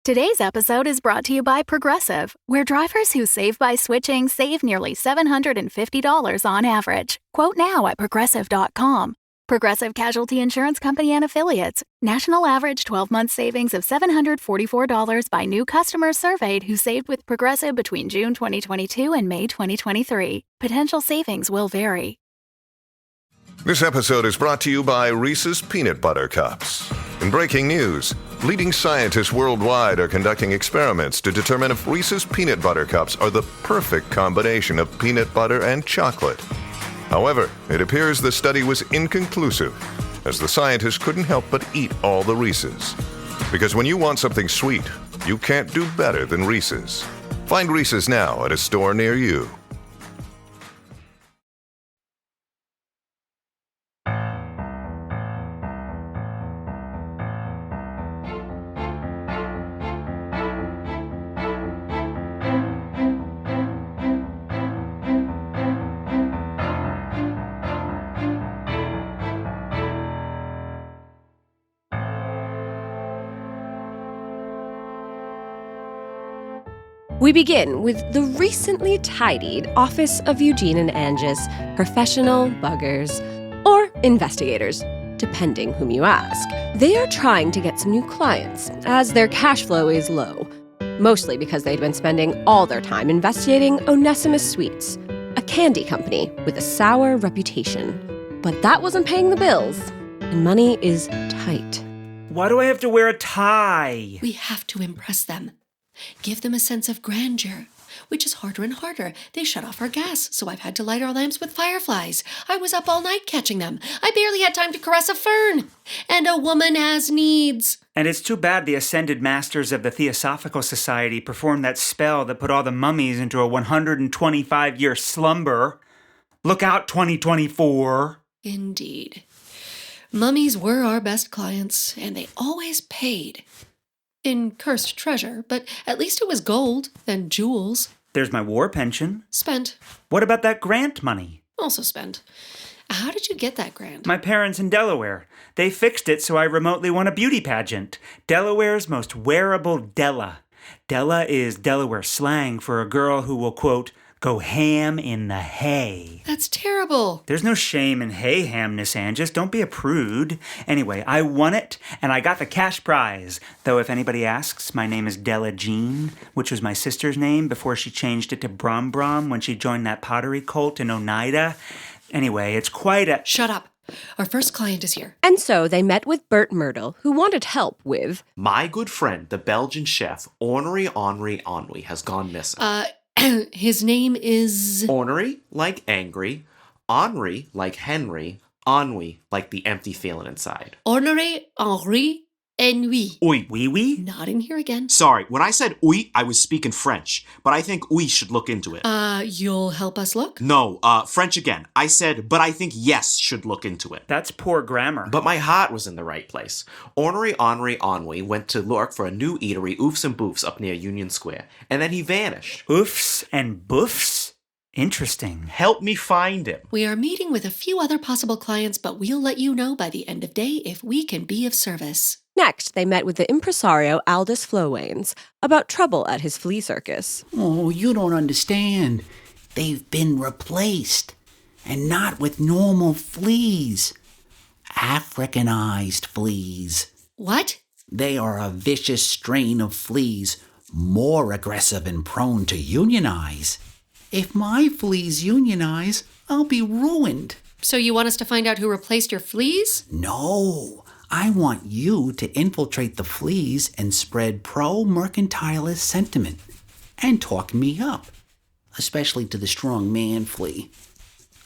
Today's episode is brought to you by Progressive, where drivers who save by switching save nearly $750 on average. Quote now at Progressive.com. Progressive Casualty Insurance Company and Affiliates. National average 12-month savings of $744 by new customers surveyed who saved with Progressive between June 2022 and May 2023. Potential savings will vary. This episode is brought to you by Reese's Peanut Butter Cups. In breaking news, leading scientists worldwide are conducting experiments to determine if Reese's Peanut Butter Cups are the perfect combination of peanut butter and chocolate. However, it appears the study was inconclusive, as the scientists couldn't help but eat all the Reese's. Because when you want something sweet, you can't do better than Reese's. Find Reese's now at a store near you. We begin with the recently tidied Office of Eugene and Angus professional buggers, or investigators, depending whom you ask. They are trying to get some new clients, as their cash flow is low, mostly because they'd been spending all their time investigating Onesimus Sweets, a candy company with a sour reputation. But that wasn't paying the bills, and money is tight. Why do I have to wear a tie? We have to impress them. Give them a sense of grandeur, which is harder and harder. They shut off our gas, so I've had to light our lamps with fireflies. I was up all night catching them. I barely had time to caress a fern. And a woman has needs. And it's too bad the ascended masters of the Theosophical Society performed that spell that put all the mummies into a 125-year slumber. Look out, 2024. Indeed. Mummies were our best clients, and they always paid. In cursed treasure, but at least it was gold and jewels. There's my war pension. Spent. What about that grant money? Also spent. How did you get that grant? My parents in Delaware. They fixed it so I remotely won a beauty pageant. Delaware's most wearable Della. Della is Delaware slang for a girl who will, quote, go ham in the hay. That's terrible. There's no shame in hay hamness, Angus. Don't be a prude. Anyway, I won it, and I got the cash prize. Though if anybody asks, my name is Della Jean, which was my sister's name before she changed it to Brom Brom when she joined that pottery cult in Oneida. Anyway, it's quite a... Shut up. Our first client is here. And so they met with Bert Myrtle, who wanted help with... My good friend, the Belgian chef, Ornery Henri has gone missing. His name is... Ornery, like angry. Henri, like Henry. Ennui, like the empty feeling inside. Ornery Henri Ennui. Oui. Oui? Not in here again. Sorry, when I said oui, I was speaking French. But I think oui should look into it. You'll help us look? No, French again. I said, but I think yes should look into it. That's poor grammar. But my heart was in the right place. Ornery Henri Ennui went to look for a new eatery, Oofs and Boofs, up near Union Square. And then he vanished. Oofs and boofs? Interesting. Help me find him. We are meeting with a few other possible clients, but we'll let you know by the end of day if we can be of service. Next, they met with the impresario Aldous Flowanes about trouble at his flea circus. Oh, you don't understand. They've been replaced. And not with normal fleas. Africanized fleas. What? They are a vicious strain of fleas, more aggressive and prone to unionize. If my fleas unionize, I'll be ruined. So you want us to find out who replaced your fleas? No, I want you to infiltrate the fleas and spread pro-mercantilist sentiment and talk me up, especially to the strong man flea.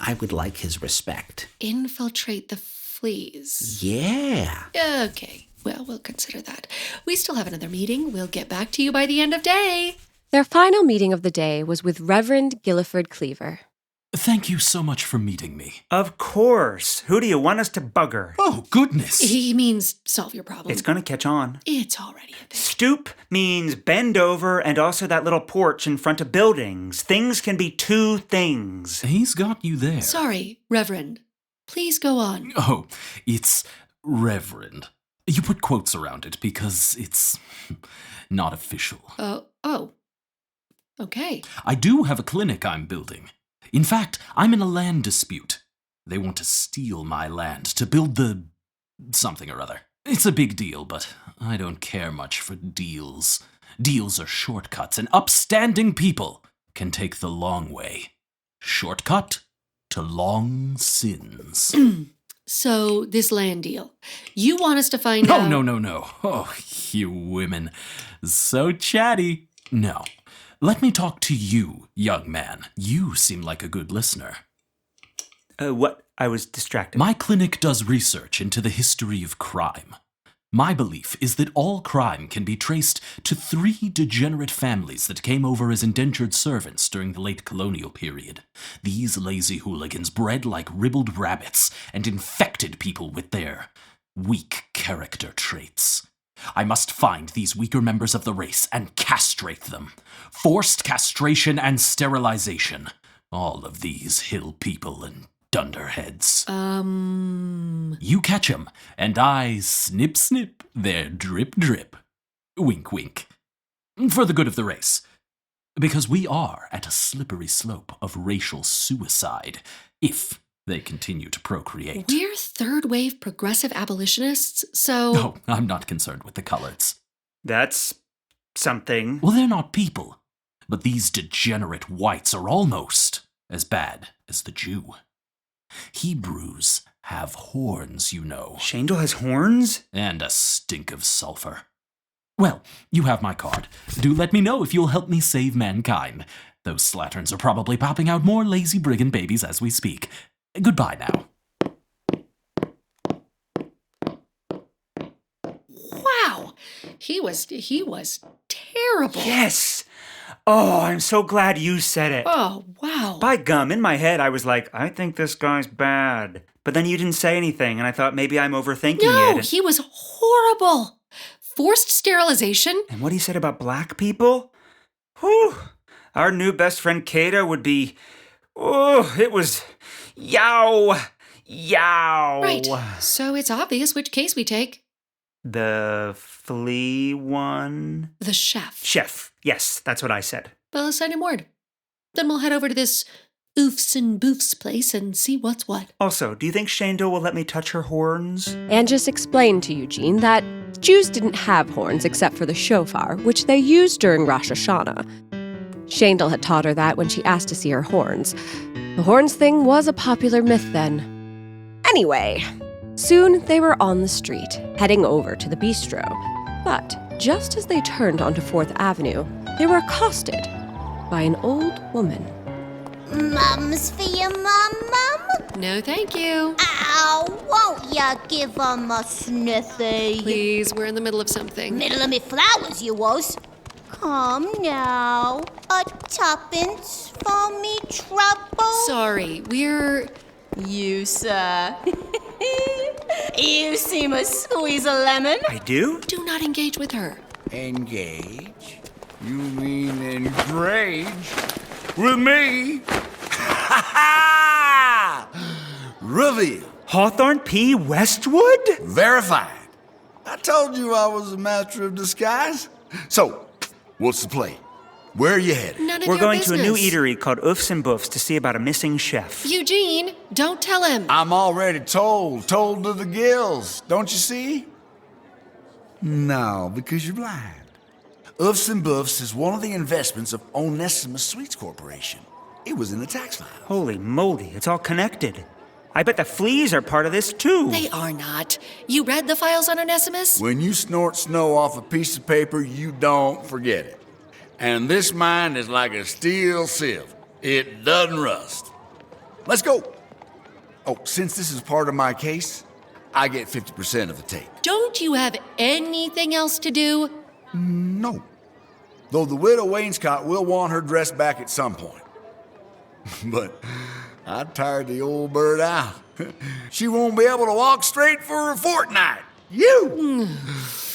I would like his respect. Infiltrate the fleas. Yeah. Okay, well, we'll consider that. We still have another meeting. We'll get back to you by the end of day. Their final meeting of the day was with Reverend Guilford Cleaver. Thank you so much for meeting me. Of course. Who do you want us to bugger? Oh, goodness. He means solve your problem. It's gonna catch on. It's already a thing. Stoop means bend over and also that little porch in front of buildings. Things can be two things. He's got you there. Sorry, Reverend. Please go on. Oh, it's Reverend. You put quotes around it because it's not official. Oh. Okay. I do have a clinic I'm building. In fact, I'm in a land dispute. They want to steal my land to build the something or other. It's a big deal, but I don't care much for deals. Deals are shortcuts, and upstanding people can take the long way. Shortcut to long sins. So, this land deal. You want us to find out... No. Oh, you women. So chatty. No. Let me talk to you, young man. You seem like a good listener. What? I was distracted. My clinic does research into the history of crime. My belief is that all crime can be traced to 3 degenerate families that came over as indentured servants during the late colonial period. These lazy hooligans bred like ribbled rabbits and infected people with their weak character traits. I must find these weaker members of the race and castrate them. Forced castration and sterilization. All of these hill people and dunderheads. You catch 'em, and I snip snip their drip drip. Wink wink. For the good of the race. Because we are at a slippery slope of racial suicide, if they continue to procreate. We're third-wave progressive abolitionists, so... Oh, I'm not concerned with the coloreds. That's something. Well, they're not people. But these degenerate whites are almost as bad as the Jew. Hebrews have horns, you know. Shandel has horns? And a stink of sulfur. Well, you have my card. Do let me know if you'll help me save mankind. Those slatterns are probably popping out more lazy brigand babies as we speak. Goodbye now. Wow! He was terrible. Yes! Oh, I'm so glad you said it. Oh, wow. By gum, in my head, I was like, I think this guy's bad. But then you didn't say anything, and I thought maybe I'm overthinking No, it. he was horrible. Forced sterilization. And what he said about black people? Whew. Our new best friend Kata would be... Oh, it was... Yow! Right. So it's obvious which case we take. The flea one? The chef. Chef. Yes, that's what I said. Well, send him word. Then we'll head over to this Oofs and Boofs place and see what's what. Also, do you think Shandel will let me touch her horns? Angus explained to Eugene that Jews didn't have horns except for the shofar, which they used during Rosh Hashanah. Shandel had taught her that when she asked to see her horns. The horns thing was a popular myth then. Anyway, soon they were on the street, heading over to the bistro. But just as they turned onto 4th Avenue, they were accosted by an old woman. Mums for your mum? No, thank you. Ow, won't ya give 'em a sniffy? Please, we're in the middle of something. Middle of me flowers, you was. Come now, a tuppence for me trouble. Sorry, we're... You, sir. You seem a squeeze a lemon. I do? Do not engage with her. Engage? You mean enrage? With me? Ha ha! Reveal. Hawthorne P. Westwood? Verified. I told you I was a master of disguise. So, what's the play? Where are you headed? None of We're your going business. to a new eatery called Oofs and Boofs to see about a missing chef. Eugene, don't tell him. I'm already told to the gills. Don't you see? No, because you're blind. Oofs and Boofs is one of the investments of Onesimus Sweets Corporation. It was in the tax file. Holy moly, it's all connected. I bet the fleas are part of this too. They are not. You read the files on Onesimus? When you snort snow off a piece of paper, you don't forget it. And this mine is like a steel sieve. It doesn't rust. Let's go. Oh, since this is part of my case, I get 50% of the take. Don't you have anything else to do? No. Though the widow Wainscott will want her dress back at some point. But I tired the old bird out. She won't be able to walk straight for a fortnight. You!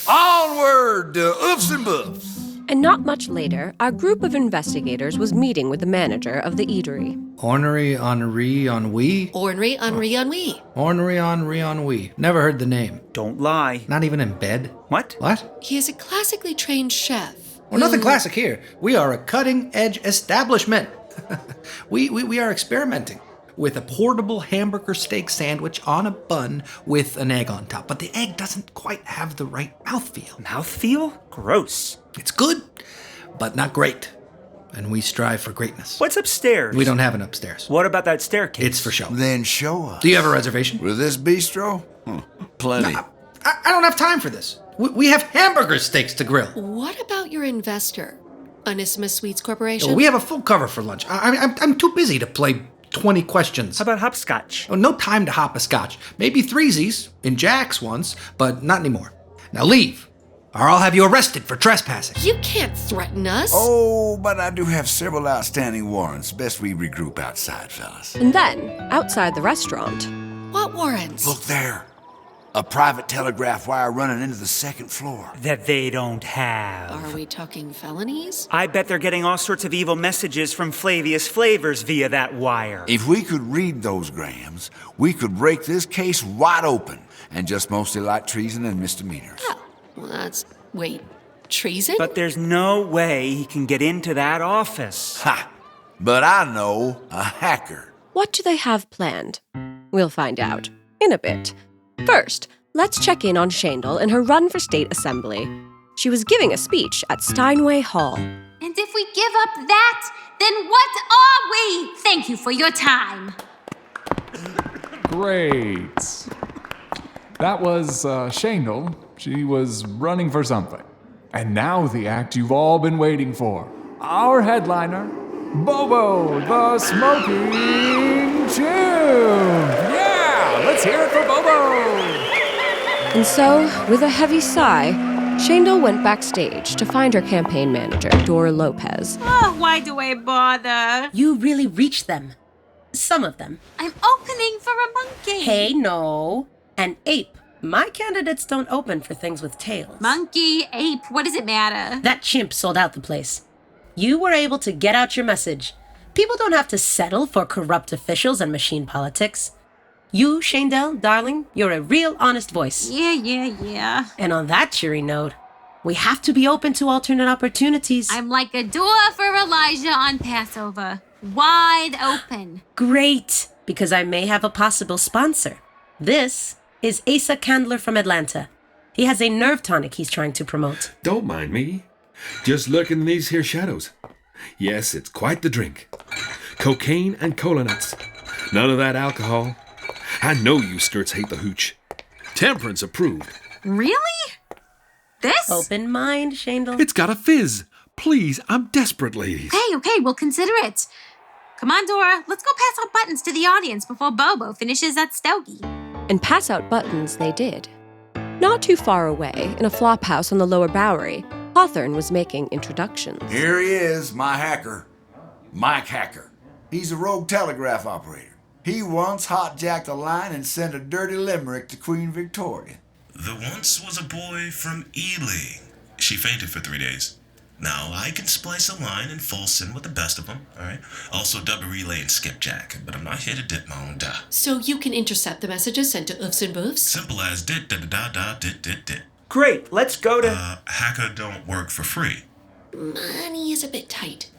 Onward to Oofs and Boofs. And not much later, our group of investigators was meeting with the manager of the eatery. Ornery Henri Ennui? Ornery Henri Ennui. Ornery Henri Ennui. Never heard the name. Don't lie. Not even in bed? What? What? He is a classically trained chef. Well, nothing classic here. We are a cutting-edge establishment. we are experimenting with a portable hamburger steak sandwich on a bun with an egg on top. But the egg doesn't quite have the right mouthfeel. Mouthfeel? Gross. It's good, but not great. And we strive for greatness. What's upstairs? We don't have an upstairs. What about that staircase? It's for show. Then show us. Do you have a reservation? With this bistro? Plenty. No, I don't have time for this. We have hamburger steaks to grill. What about your investor, Onesimus Sweets Corporation? We have a full cover for lunch. I'm too busy to play 20 questions. How about hopscotch? Oh, no time to hop a scotch. Maybe threesies in Jack's once, but not anymore. Now leave, or I'll have you arrested for trespassing. You can't threaten us. Oh, but I do have several outstanding warrants. Best we regroup outside, fellas. And then, outside the restaurant. What warrants? Look there. A private telegraph wire running into the second floor. That they don't have. Are we talking felonies? I bet they're getting all sorts of evil messages from Flavius Flavors via that wire. If we could read those grams, we could break this case wide open and just mostly like treason and misdemeanors. Oh, well, that's... Wait, treason? But there's no way he can get into that office. Ha! But I know a hacker. What do they have planned? We'll find out in a bit. First, let's check in on Shandel and her run for state assembly. She was giving a speech at Steinway Hall. And if we give up that, then what are we? Thank you for your time. Great. That was Shandel. She was running for something. And now the act you've all been waiting for. Our headliner, Bobo the Smoking Tune. Yeah, let's hear it for Bobo. And so, with a heavy sigh, Shandel went backstage to find her campaign manager, Dora Lopez. Oh, why do I bother? You really reached them. Some of them. I'm opening for a monkey. Hey, no. An ape. My candidates don't open for things with tails. Monkey, ape, what does it matter? That chimp sold out the place. You were able to get out your message. People don't have to settle for corrupt officials and machine politics. You, Shandel, darling, you're a real honest voice. Yeah. And on that cheery note, we have to be open to alternate opportunities. I'm like a door for Elijah on Passover. Wide open. Great, because I may have a possible sponsor. This is Asa Candler from Atlanta. He has a nerve tonic he's trying to promote. Don't mind me. Just look in these here shadows. Yes, it's quite the drink. Cocaine and cola nuts. None of that alcohol. I know you skirts hate the hooch. Temperance approved. Really? This? Open mind, Shandel. It's got a fizz. Please, I'm desperate, ladies. Okay, we'll consider it. Come on, Dora, let's go pass out buttons to the audience before Bobo finishes that stogie. And pass out buttons they did. Not too far away, in a flop house on the Lower Bowery, Hawthorne was making introductions. Here he is, my hacker. Mike Hacker. He's a rogue telegraph operator. He once hot-jacked a line and sent a dirty limerick to Queen Victoria. There once was a boy from Ealing. She fainted for 3 days. Now, I can splice a line and false in with the best of them, all right? Also double relay and skipjack, but I'm not here to dip my own da. So you can intercept the messages sent to oofs and boofs? Simple as dit da da da dit dit dit. Great, let's go to... Hacker don't work for free. Money is a bit tight.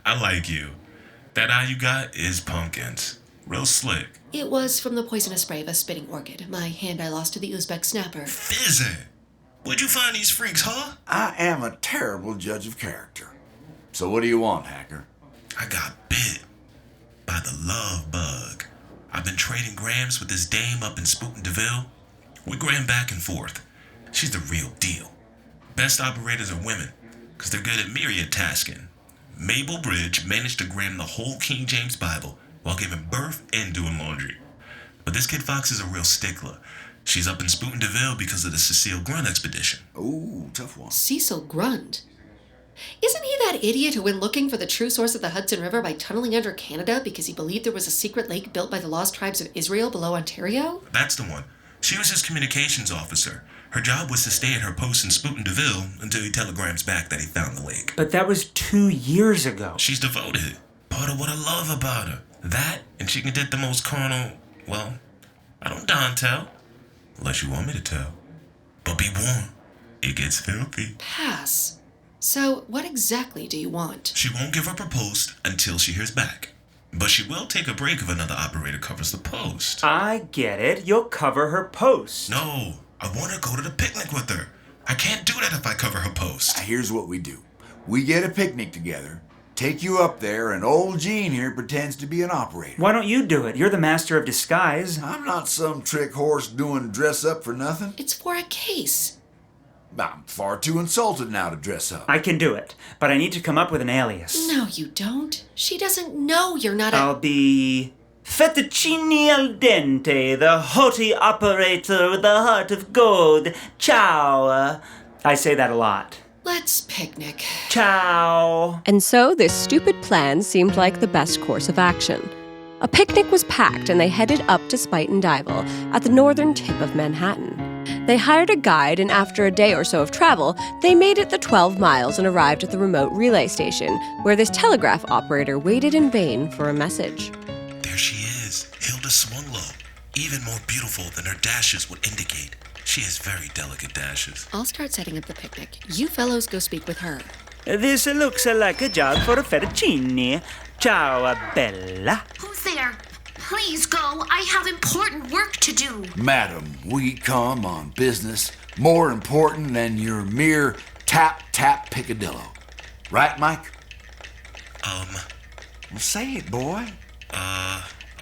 I like you. That eye you got is pumpkins. Real slick. It was from the poisonous spray of a spitting orchid. My hand I lost to the Uzbek snapper. Fizzing. Where'd you find these freaks, huh? I am a terrible judge of character. So what do you want, Hacker? I got bit by the love bug. I've been trading grams with this dame up in Spootin' DeVille. We gram back and forth. She's the real deal. Best operators are women, because they're good at myriad tasking. Mabel Bridge managed to gram the whole King James Bible while giving birth and doing laundry. But this kid Fox is a real stickler. She's up in Spootin' DeVille because of the Cecile Grund expedition. Ooh, tough one. Cecil Grund? Isn't he that idiot who went looking for the true source of the Hudson River by tunneling under Canada because he believed there was a secret lake built by the lost tribes of Israel below Ontario? That's the one. She was his communications officer. Her job was to stay at her post in Spootin' DeVille until he telegrams back that he found the lake. But that was 2 years ago. She's devoted. Part of what I love about her. That, and she can get the most carnal, well, I don't darn tell. Unless you want me to tell. But be warned, it gets filthy. Pass. So, what exactly do you want? She won't give up her post until she hears back. But she will take a break if another operator covers the post. I get it. You'll cover her post. No, I want to go to the picnic with her. I can't do that if I cover her post. Here's what we do. We get a picnic together, take you up there, and old Gene here pretends to be an operator. Why don't you do it? You're the master of disguise. I'm not some trick horse doing dress up for nothing. It's for a case. I'm far too insulted now to dress up. I can do it, but I need to come up with an alias. No, you don't. She doesn't know you're not I'll be Fettuccine al dente, the haughty operator with the heart of gold. Ciao. I say that a lot. Let's picnic. Ciao. And so this stupid plan seemed like the best course of action. A picnic was packed and they headed up to Spite and Dival at the northern tip of Manhattan. They hired a guide, and after a day or so of travel, they made it the 12 miles and arrived at the remote relay station, where this telegraph operator waited in vain for a message. There she is, Hilda swung low, even more beautiful than her dashes would indicate. She has very delicate dashes. I'll start setting up the picnic. You fellows go speak with her. This looks like a job for a fettuccine. Ciao, Bella. Who's there? Please go. I have important work to do. Madam, we come on business more important than your mere tap-tap picadillo. Right, Mike? Well, say it, boy.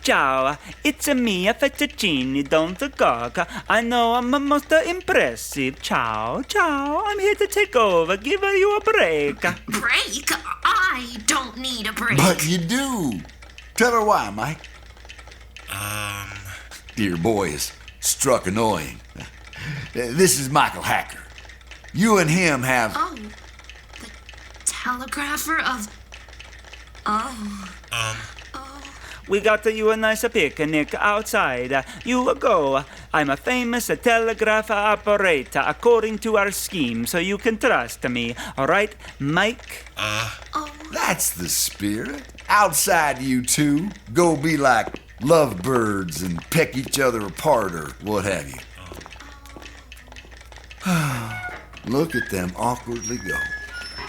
Ciao, it's me, a fettuccine, don't gawk. I know I'm most impressive. Ciao, ciao, I'm here to take over, give you a break. Break? I don't need a break. But you do. Tell her why, Mike. Dear boy is struck annoying. This is Michael Hacker. You and him have... Oh, the telegrapher of... Oh. We got you a nice picnic outside. You go. I'm a famous telegraph operator according to our scheme, so you can trust me. All right, Mike? That's the spirit. Outside, you two. Go be like lovebirds and peck each other apart or what have you. Look at them awkwardly go.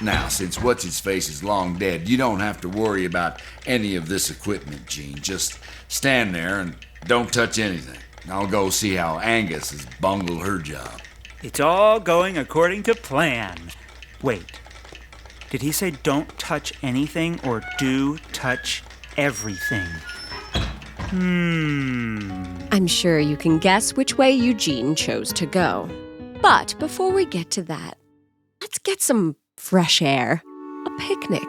Now, since What's-His-Face is long dead, you don't have to worry about any of this equipment, Gene. Just stand there and don't touch anything. I'll go see how Angus has bungled her job. It's all going according to plan. Wait, did he say don't touch anything or do touch everything? I'm sure you can guess which way Eugene chose to go. But before we get to that, let's get some fresh air, a picnic,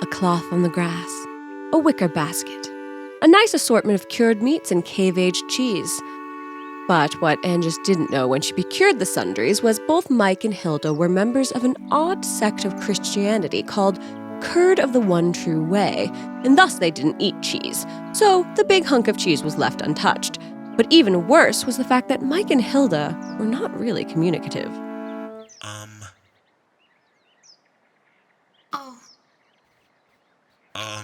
a cloth on the grass, a wicker basket, a nice assortment of cured meats and cave-aged cheese. But what Anne just didn't know when she procured the sundries was both Mike and Hilda were members of an odd sect of Christianity called Curd of the One True Way, and thus they didn't eat cheese, so the big hunk of cheese was left untouched. But even worse was the fact that Mike and Hilda were not really communicative. Oh.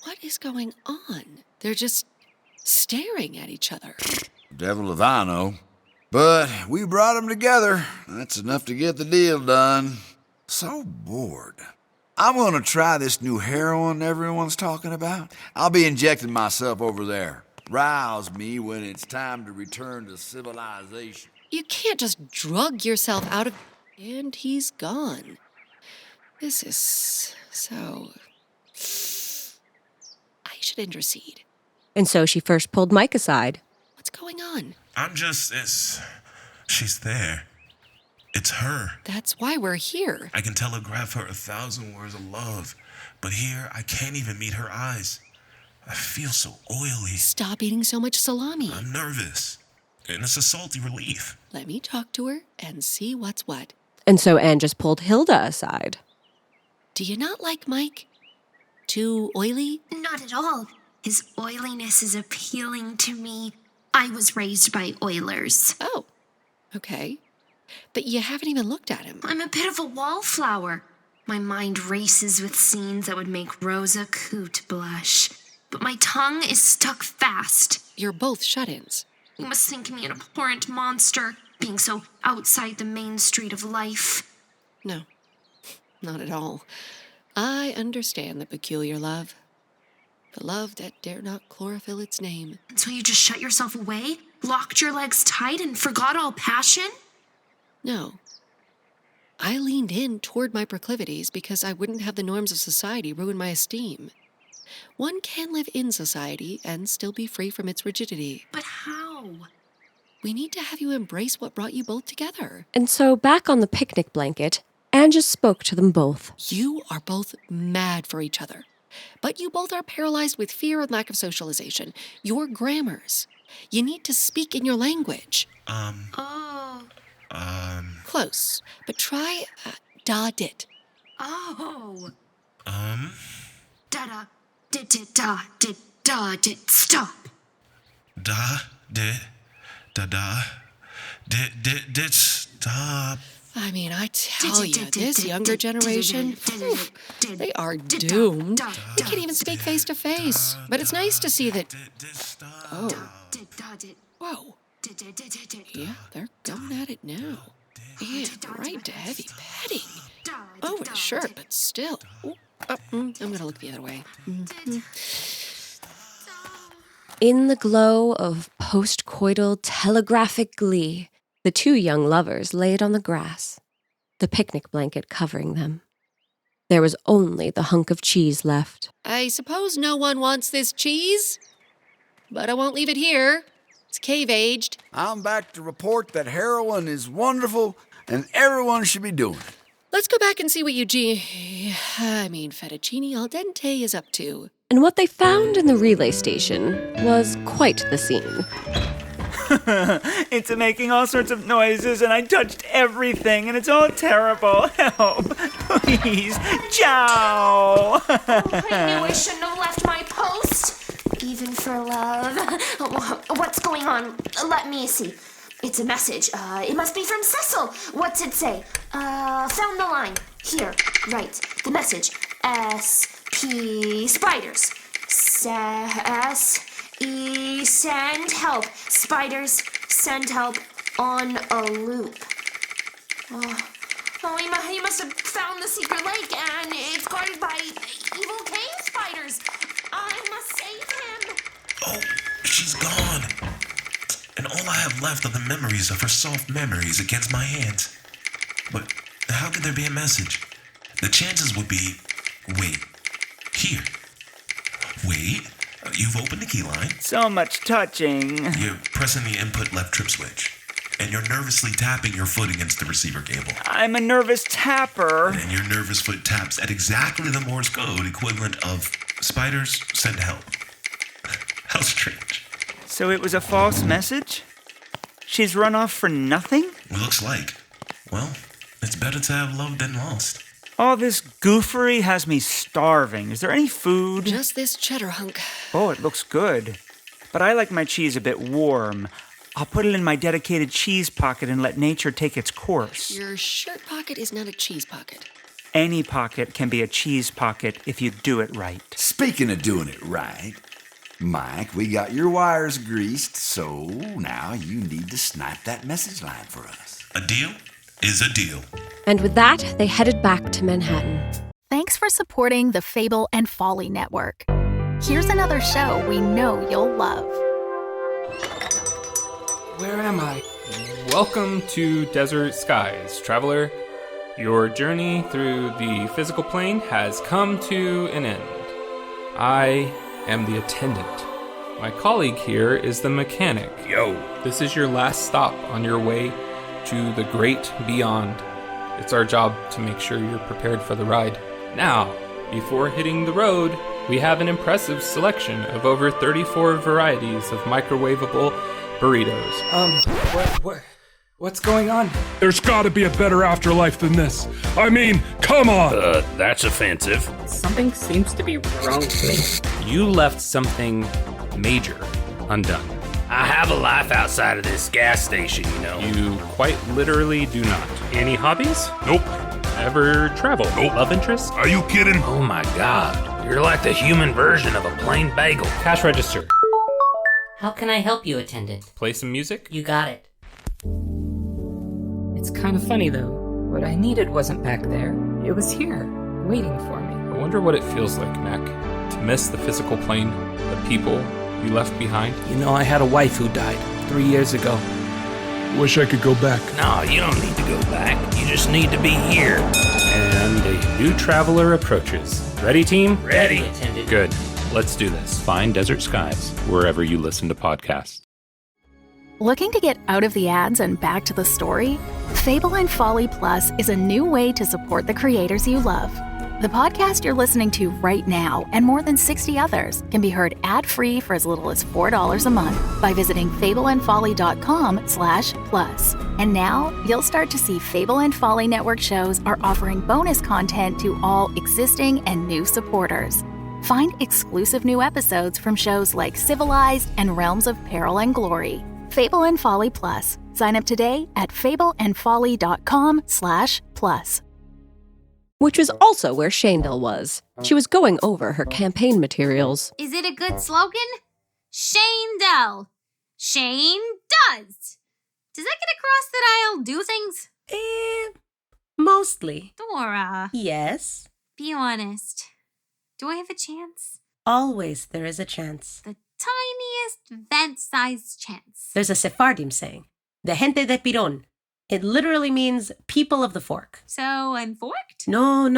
What is going on? They're just staring at each other. Devil if I know. But we brought them together. That's enough to get the deal done. So bored. I'm gonna try this new heroin everyone's talking about. I'll be injecting myself over there. Rouse me when it's time to return to civilization. You can't just drug yourself out of... And he's gone. This is so... I should intercede. And so she first pulled Mike aside. What's going on? She's there. It's her. That's why we're here. I can telegraph her 1,000 words of love, but here I can't even meet her eyes. I feel so oily. Stop eating so much salami. I'm nervous, and it's a salty relief. Let me talk to her and see what's what. And so Anne just pulled Hilda aside. Do you not like Mike? Too oily? Not at all. His oiliness is appealing to me. I was raised by Oilers. Oh, okay. But you haven't even looked at him. I'm a bit of a wallflower. My mind races with scenes that would make Rosa Coot blush. But my tongue is stuck fast. You're both shut-ins. You must think me an abhorrent monster, being so outside the main street of life. No, not at all. I understand the peculiar love. The love that dare not chlorophyll its name. And so you just shut yourself away? Locked your legs tight and forgot all passion? No. I leaned in toward my proclivities because I wouldn't have the norms of society ruin my esteem. One can live in society and still be free from its rigidity. But how? We need to have you embrace what brought you both together. And so, back on the picnic blanket, Anne just spoke to them both. You are both mad for each other. But you both are paralyzed with fear and lack of socialization. You're grammars. You need to speak in your language. Close, but try da-dit. Oh. Da-da, dit-dit-da-dit, stop. Dit, stop. I mean, I tell you, this younger generation, they are doomed. They can't even speak face to face. But it's nice to see that... Oh. Whoa. Yeah, they're going at it now. Yeah, right to heavy petting. Oh, a shirt, but still. I'm gonna look the other way. In the glow of post-coital telegraphic glee, the two young lovers laid on the grass, the picnic blanket covering them. There was only the hunk of cheese left. I suppose no one wants this cheese, but I won't leave it here. It's cave-aged. I'm back to report that heroin is wonderful and everyone should be doing it. Let's go back and see what fettuccine al dente is up to. And what they found in the relay station was quite the scene. It's making all sorts of noises, and I touched everything, and it's all terrible. Help. Please. Ciao. I knew I shouldn't have left my post. Even for love. What's going on? Let me see. It's a message. It must be from Cecil. What's it say? Found the line. Here. Right. The message. S-P spiders. S-E send help. Spiders send help on a loop. He must have found the secret lake and it's guarded by evil cave spiders. I must save him. Oh, she's gone. And all I have left are the memories of her soft memories against my hands. But how could there be a message? The chances would be... Wait. Here. Wait. You've opened the key line. So much touching. You're pressing the input left trip switch. And you're nervously tapping your foot against the receiver cable. I'm a nervous tapper. And your nervous foot taps at exactly the Morse code equivalent of spiders send help. How strange. So it was a false message? She's run off for nothing? Looks like. Well, it's better to have loved than lost. All this goofery has me starving. Is there any food? Just this cheddar hunk. Oh, it looks good. But I like my cheese a bit warm. I'll put it in my dedicated cheese pocket and let nature take its course. Your shirt pocket is not a cheese pocket. Any pocket can be a cheese pocket if you do it right. Speaking of doing it right, Mike, we got your wires greased, so now you need to snipe that message line for us. A deal is a deal. And with that, they headed back to Manhattan. Thanks for supporting the Fable and Folly Network. Here's another show we know you'll love. Where am I? Welcome to Desert Skies, traveler. Your journey through the physical plane has come to an end. I am the attendant. My colleague here is the mechanic. Yo. This is your last stop on your way to the great beyond. It's our job to make sure you're prepared for the ride. Now, before hitting the road, we have an impressive selection of over 34 varieties of microwavable burritos. What's going on? There's gotta be a better afterlife than this. I mean, come on! That's offensive. Something seems to be wrong with me. You left something major undone. I have a life outside of this gas station, you know. You quite literally do not. Any hobbies? Nope. Ever travel? Nope. Love interest? Are you kidding? Oh my god, you're like the human version of a plain bagel. Cash register. How can I help you, attendant? Play some music? You got it. It's kind of funny, though. What I needed wasn't back there. It was here, waiting for me. I wonder what it feels like, Mac, to miss the physical plane, the people you left behind. You know, I had a wife who died 3 years ago. Wish I could go back. No, you don't need to go back. You just need to be here. And a new traveler approaches. Ready, team? Ready. Attendant. Good. Let's do this. Find Desert Skies wherever you listen to podcasts. Looking to get out of the ads and back to the story? Fable and Folly Plus is a new way to support the creators you love. The podcast you're listening to right now and more than 60 others can be heard ad-free for as little as $4 a month by visiting fableandfolly.com/plus. And now you'll start to see Fable and Folly Network shows are offering bonus content to all existing and new supporters. Find exclusive new episodes from shows like Civilized and Realms of Peril and Glory. Fable and Folly Plus. Sign up today at fableandfolly.com/plus. Which was also where Shandell was. She was going over her campaign materials. Is it a good slogan? Shandell. Shane does. Does that get across that I'll do things? Mostly. Dora. Yes. Be honest. Do I have a chance? Always there is a chance. The tiniest vent-sized chance. There's a Sephardim saying, de gente de pirón. It literally means people of the fork. So I'm forked? No.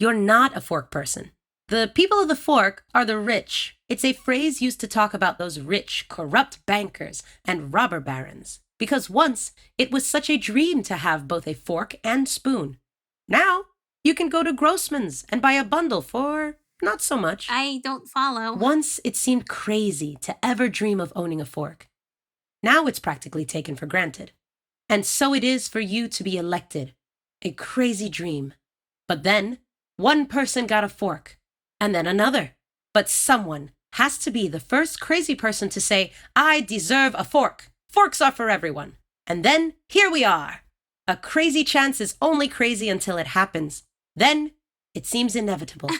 You're not a fork person. The people of the fork are the rich. It's a phrase used to talk about those rich, corrupt bankers and robber barons. Because once, it was such a dream to have both a fork and spoon. Now, you can go to Grossman's and buy a bundle for not so much. I don't follow. Once, it seemed crazy to ever dream of owning a fork. Now it's practically taken for granted. And so it is for you to be elected. A crazy dream. But then, one person got a fork, and then another. But someone has to be the first crazy person to say, I deserve a fork. Forks are for everyone. And then, here we are. A crazy chance is only crazy until it happens. Then, it seems inevitable.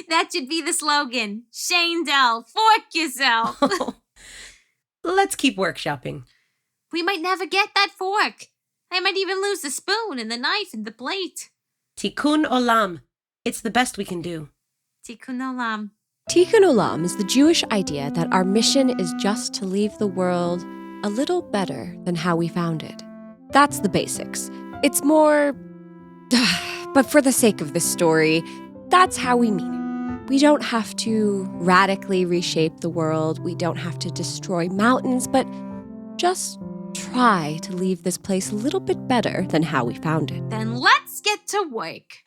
That should be the slogan. Shandell, fork yourself. Let's keep workshopping. We might never get that fork. I might even lose the spoon and the knife and the plate. Tikkun olam. It's the best we can do. Tikkun olam. Tikkun olam is the Jewish idea that our mission is just to leave the world a little better than how we found it. That's the basics. It's more... But for the sake of this story, that's how we mean it. We don't have to radically reshape the world. We don't have to destroy mountains, but just try to leave this place a little bit better than how we found it. Then let's get to work.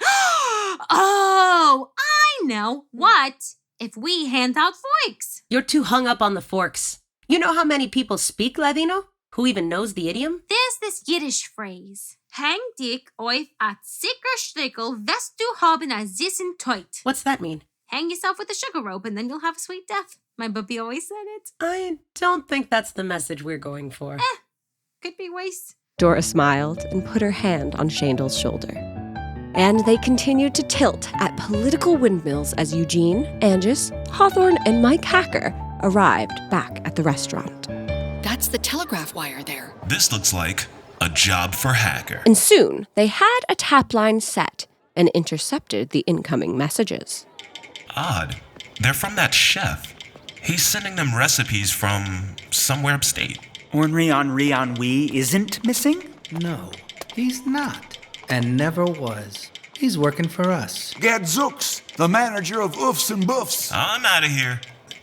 Oh, I know. What if we hand out forks? You're too hung up on the forks. You know how many people speak Ladino? Who even knows the idiom? There's this Yiddish phrase. Hang dich auf a sicker stickel, west du haben a sissen teut. What's that mean? Hang yourself with a sugar rope and then you'll have a sweet death. My puppy always said it. I don't think that's the message we're going for. Could be worse. Dora smiled and put her hand on Shandell's shoulder. And they continued to tilt at political windmills as Eugene, Angus, Hawthorne, and Mike Hacker arrived back at the restaurant. That's the telegraph wire there. This looks like a job for Hacker. And soon, they had a tap line set and intercepted the incoming messages. Odd. They're from that chef. He's sending them recipes from somewhere upstate. Ornery Ennui isn't missing? No, he's not. And never was. He's working for us. Gadzooks, the manager of Oofs and Boofs. I'm out of here.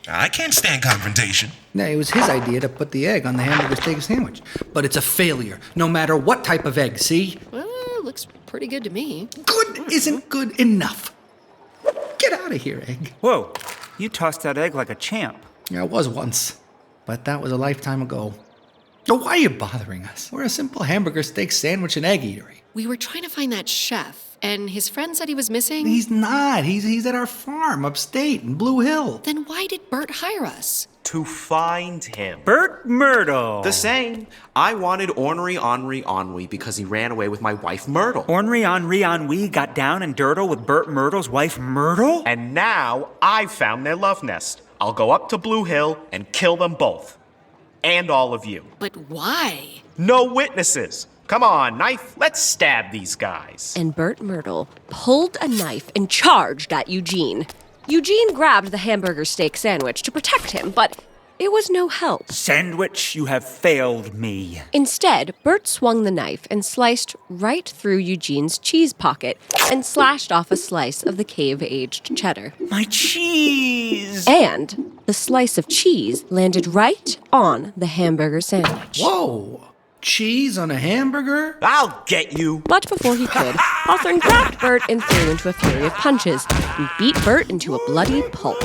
I can't stand confrontation. Yeah, it was his idea to put the egg on the hamburger steak sandwich. But it's a failure, no matter what type of egg, see? Well, looks pretty good to me. Good isn't good enough. Get out of here, egg. Whoa, you tossed that egg like a champ. Yeah, I was once. But that was a lifetime ago. Oh, why are you bothering us? We're a simple hamburger steak sandwich and egg eatery. We were trying to find that chef. And his friend said he was missing? He's not. He's at our farm upstate in Blue Hill. Then why did Bert hire us? To find him. Bert Myrtle. The same. I wanted Ornery Henri Ennui because he ran away with my wife Myrtle. Ornery Henri Ennui got down and dirtle with Bert Myrtle's wife Myrtle? And now I've found their love nest. I'll go up to Blue Hill and kill them both. And all of you. But why? No witnesses. Come on, knife, let's stab these guys. And Bert Myrtle pulled a knife and charged at Eugene. Eugene grabbed the hamburger steak sandwich to protect him, but it was no help. Sandwich, you have failed me. Instead, Bert swung the knife and sliced right through Eugene's cheese pocket and slashed off a slice of the cave-aged cheddar. My cheese! And the slice of cheese landed right on the hamburger sandwich. Whoa! Cheese on a hamburger? I'll get you! But before he could, Hawthorne grabbed Bert and threw into a fury of punches and beat Bert into a bloody pulp.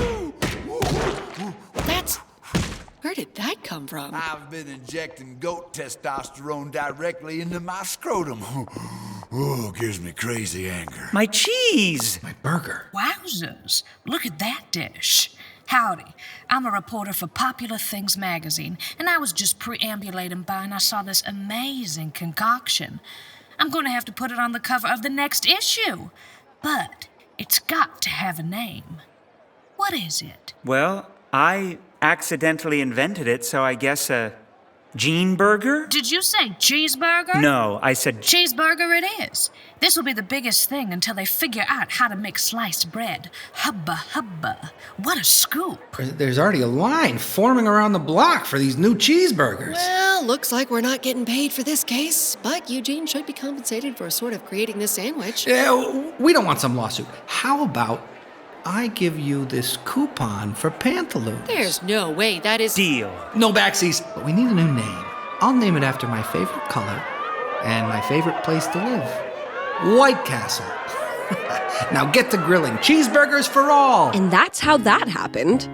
Where did that come from? I've been injecting goat testosterone directly into my scrotum. Oh, gives me crazy anger. My cheese! My burger. Wowzers, look at that dish. Howdy, I'm a reporter for Popular Things magazine, and I was just preambulating by and I saw this amazing concoction. I'm going to have to put it on the cover of the next issue. But it's got to have a name. What is it? Well, I accidentally invented it, so I guess a Gene burger? Did you say cheeseburger? No, I said cheeseburger it is. This will be the biggest thing until they figure out how to make sliced bread. Hubba hubba. What a scoop. There's already a line forming around the block for these new cheeseburgers. Well, looks like we're not getting paid for this case, but Eugene should be compensated for sort of creating this sandwich. Yeah, we don't want some lawsuit. How about I give you this coupon for pantaloons? There's no way that is... Deal. No backsies. But we need a new name. I'll name it after my favorite color and my favorite place to live. White Castle. Now get to grilling. Cheeseburgers for all. And that's how that happened.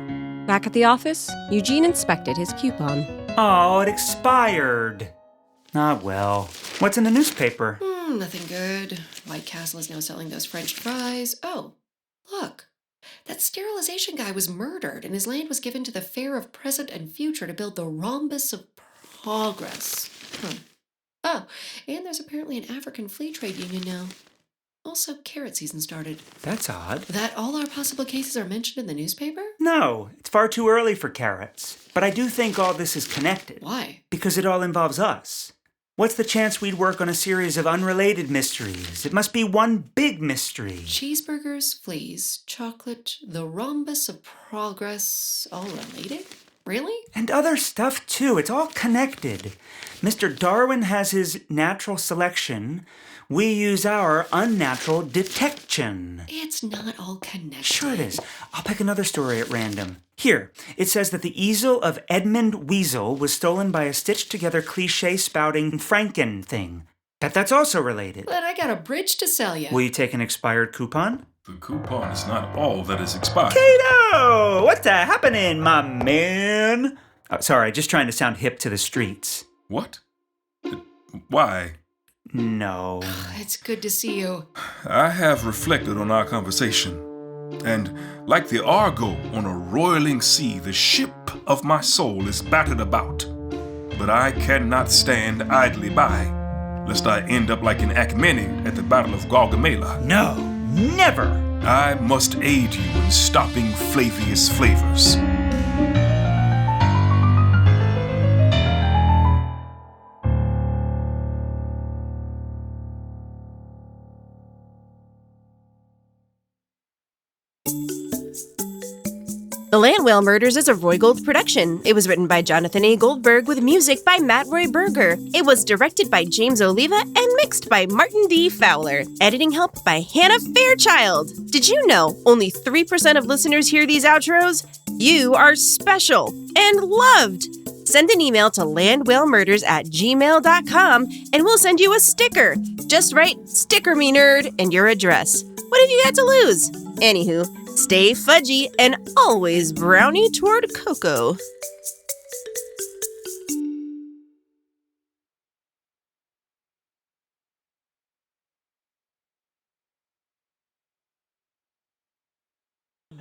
Back at the office, Eugene inspected his coupon. Oh, it expired. Ah, well. What's in the newspaper? Nothing good. White Castle is now selling those French fries. Oh, look. That sterilization guy was murdered, and his land was given to the Fair of Present and Future to build the Rhombus of Progress. Oh, and there's apparently an African flea trade union now. Also, carrot season started. That's odd. That all our possible cases are mentioned in the newspaper? No, it's far too early for carrots. But I do think all this is connected. Why? Because it all involves us. What's the chance we'd work on a series of unrelated mysteries? It must be one big mystery. Cheeseburgers, fleas, chocolate, the Rhombus of Progress, all related? Really? And other stuff, too. It's all connected. Mr. Darwin has his natural selection. We use our unnatural detection. It's not all connected. Sure it is. I'll pick another story at random. Here, it says that the easel of Edmund Weasel was stolen by a stitched-together cliché-spouting Franken thing. Bet that's also related. But I got a bridge to sell you. Will you take an expired coupon? The coupon is not all that is expired. Kato! What's happening, my man? Oh, sorry, just trying to sound hip to the streets. What? Why? No. It's good to see you. I have reflected on our conversation. And like the Argo on a roiling sea, the ship of my soul is battered about. But I cannot stand idly by, lest I end up like an Achaemenid at the Battle of Gaugamela. No, never! I must aid you in stopping Flavius Flavors. The Land Whale Murders is a Roy Gold production. It was written by Jonathan A. Goldberg with music by Matt Roy Berger. It was directed by James Oliva and mixed by Martin D. Fowler. Editing help by Hannah Fairchild. Did you know only 3% of listeners hear these outros? You are special and loved. Send an email to landwhalemurders@gmail.com and we'll send you a sticker. Just write "Sticker Me Nerd" and your address. What have you got to lose? Anywho, stay fudgy and always brownie toward cocoa.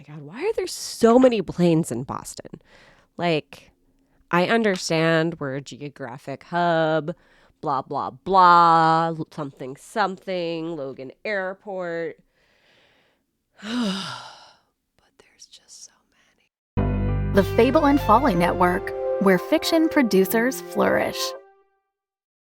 my God, why are there so many planes in Boston? Like, I understand we're a geographic hub, blah, blah, blah, something, something, Logan Airport. The Fable and Folly Network, where fiction producers flourish.